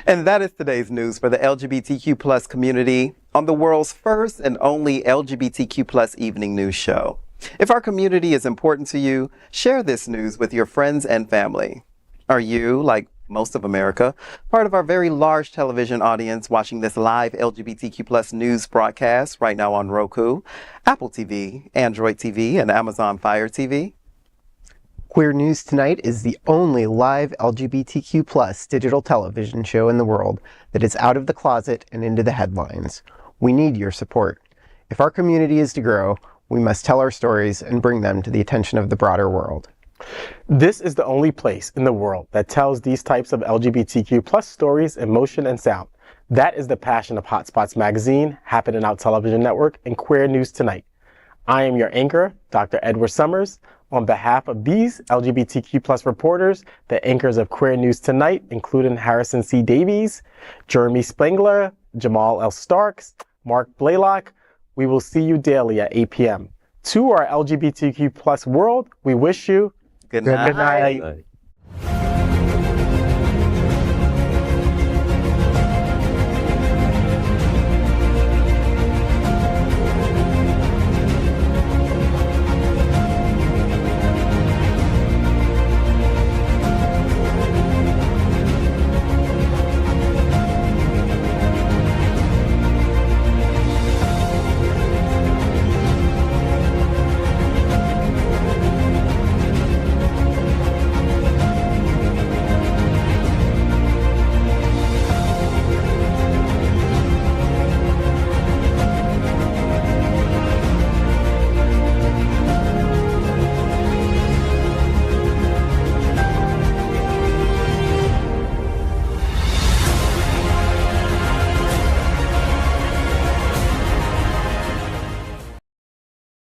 Speaker 2: And that is today's news for the LGBTQ plus community on the world's first and only LGBTQ plus evening news show. If our community is important to you, share this news with your friends and family. Are you, like most of America, part of our very large television audience watching this live LGBTQ plus news broadcast right now on Roku, Apple TV, Android TV, and Amazon Fire TV?
Speaker 3: Queer News Tonight is the only live LGBTQ plus digital television show in the world that is out of the closet and into the headlines. We need your support. If our community is to grow, we must tell our stories and bring them to the attention of the broader world.
Speaker 1: This is the only place in the world that tells these types of LGBTQ plus stories in motion and sound. That is the passion of Hotspots Magazine, Happening Out Television Network, and Queer News Tonight. I am your anchor, Dr. Edward Summers. On behalf of these LGBTQ plus reporters, the anchors of Queer News Tonight, including Harrison C. Davies, Jeremy Spangler, Jamaal L. Starks, Mark Blaylock, we will see you daily at 8 p.m. To our LGBTQ plus world, we wish you
Speaker 2: Good night.
Speaker 1: Good night.